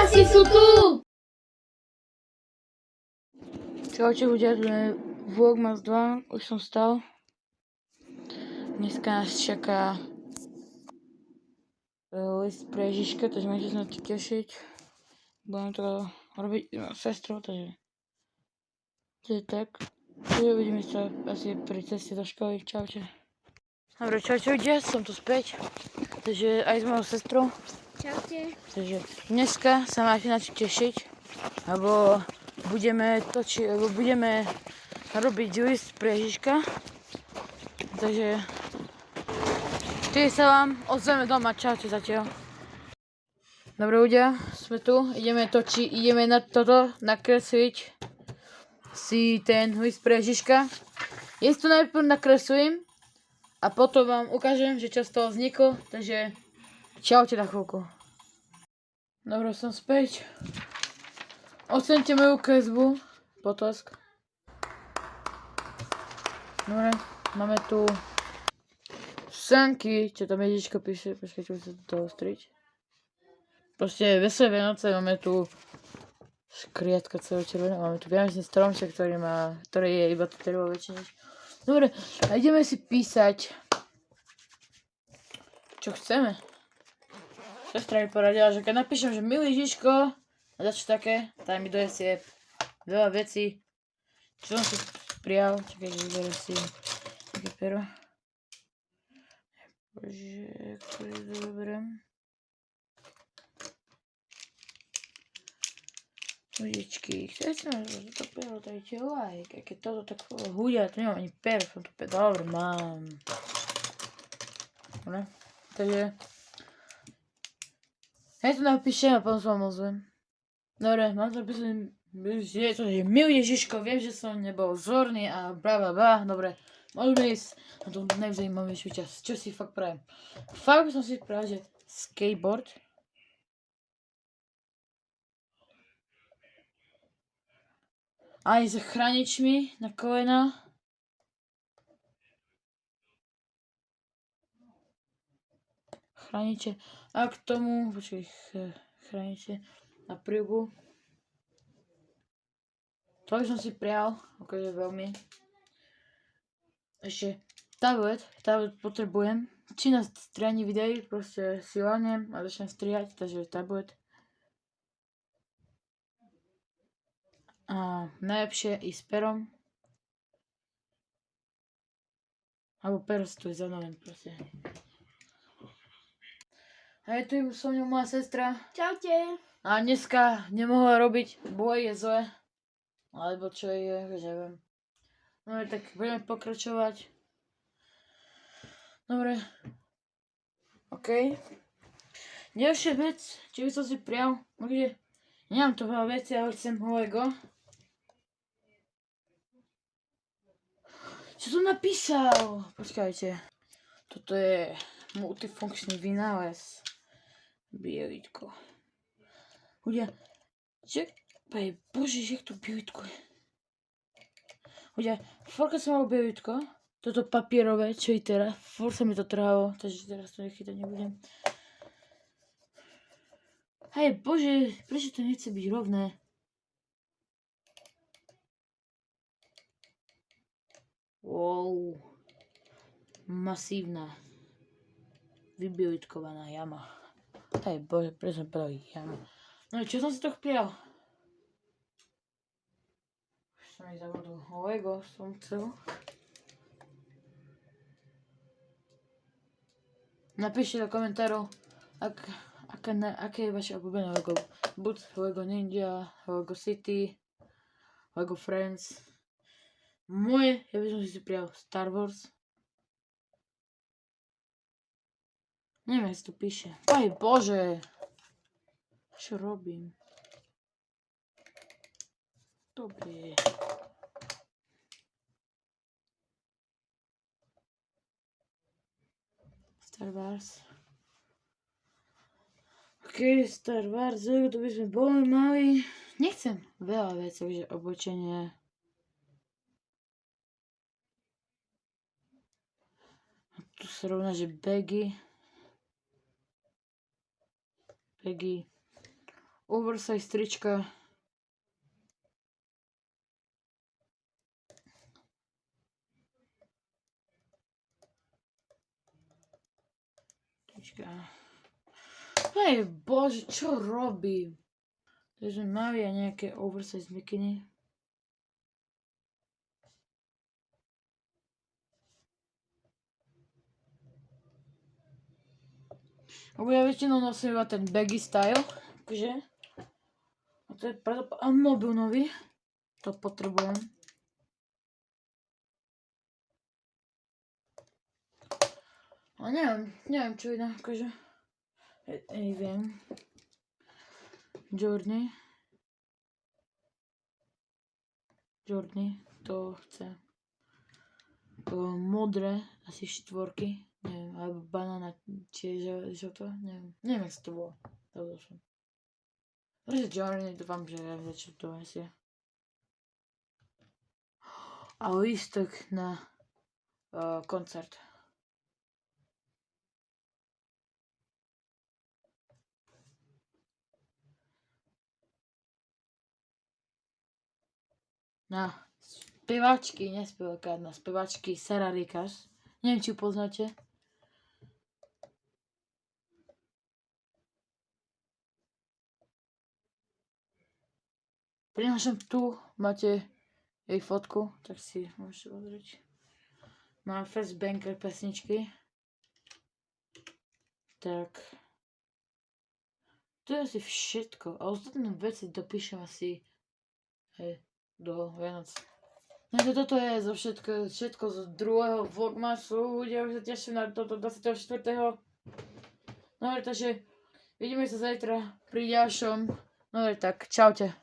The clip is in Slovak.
Asi sú tu! Čaute ľudia, tu je Vlogmas 2, už som stal. Dneska nás čaká list pre Ježiška, takže môžete sa na to tešiť. Budem to robiť sestrou, takže to je tak. Takže uvidíme sa asi pri ceste do školy. Čaute. Dobre, čaute ľudia, som tu späť. Takže aj s mojou sestrou. Čaute. Takže dneska sa máte na čo tešiť, lebo budeme robiť list pre Ježiška. Takže ty sa vám ozveme doma, čaute zatiaľ. Dobre ľudia, sme tu, ideme na toto nakresliť si ten list pre Ježiška. Ja to najprv nakreslím a potom vám ukážem, že čo z toho vzniklo, takže čaute na chvíľku. Dobre, som späť. Oceňte moju kresbu, potlesk. Dobre, máme tu sanky, čo tam Ježiško píše, počkajte, musím sa to ostriť. Proste Veselé Vianoce, máme tu škriatka celočervená, máme tu vianočný stromček, ktorý je iba tady vo väčšine. Dobre, a ideme si písať, čo chceme. Sestra mi poradila, že keď napíšem, že milý Ježiško, a dačo také, tak mi donesie veľa vecí, čo som si prijal. Čakaj, že vyberiem si také pero. Bože, ktorý to vyberiem. Užičky, chcem sa toto pero, dajte like, a keď toto tak hudia, to nemám ani pero, som tu pero, dobre, mám. Dobre, takže ja to napíšem a potom sa vám ozvem. Dobre, mám to napísať, že milý Ježiško, viem, že som nebol vzorný a blablabla, dobre, môžeme ísť na tú najzaujímavejšiu časť, čo si fakt prajem. Fakt by som si pravil, že skateboard. Aj s chráničmi na kolena. Chrániče. A k tomu, počkej, chrániče na prílbu. To by som si prial, akože veľmi. Ešte tablet potrebujem. Či na strihaní videí, proste si láhnem a začnem strihať, takže tablet. A najlepšie i s perom. Alebo pero si tu je zaujímavé proste. A je tu so mnou moja sestra. Čaute. A dneska nemohla robiť boj je zle. Alebo čo je, že neviem. No tak budeme pokračovať. Dobre. OK. Ďalšia vec, čo by som si prial, takže nemám to veľa veci, ale chcem Lego. Čo som napísal? Počkajte. Toto je multifunkčný vynález. Bielitko. Ľudia, bože, jak to bielitko je. Ľudia, furt som mal bielitko, toto papierové, čo je teraz, furt sa mi to trhalo, takže teraz to nechytať nebudem. Hej, bože, prečo to nechce byť rovné? Wow. Masívna. Vybielitkovaná jama. Hej, bože, prečo som povedal jama? No čo som si to prijal? Už som mi zavodol. Lego som chcel. Napíšte do komentárov, aké je vaše obľúbené Lego. Buď Lego Ninja, Lego City, Lego Friends. Moje, ja by som si prijal Star Wars. Neviem, jak si to píše. Aj bože! Čo robím? Dobre. Star Wars. OK, Star Wars, to by sme boli mali. Nechcem veľa vecí, že oblečenie. Tu sa rovná, že bagy. oversize trička. Hej bože, čo robím? Takže mali aj nejaké oversize mikiny. Lebo ja väčšinou nosím iba ten baggy style, akože. A to je a mobil nový. To potrebujem. A neviem čo iné, akože. Neviem. Jordan, to chce. Modré, asi 4, neviem, alebo banána, čiže to, neviem, jak sa to volá. Zabudol som. Takže Jordan, dúfam, že ja viem, čo to je. A lístok na koncert. Na speváčky, nespievačka, na speváčky Sarah Rikas. Neviem, či ju poznáte. Prinášam tu, máte jej fotku, tak si môžete pozrieť. Má First Banker pesničky. Tak. To je asi všetko. A ostatné veci dopíšem asi do Vianoc. Takže toto je zo všetko z druhého vlogmasu. Ja už sa teším na toto 24. No takže vidíme sa zajtra pri ďalšom. No tak čaute.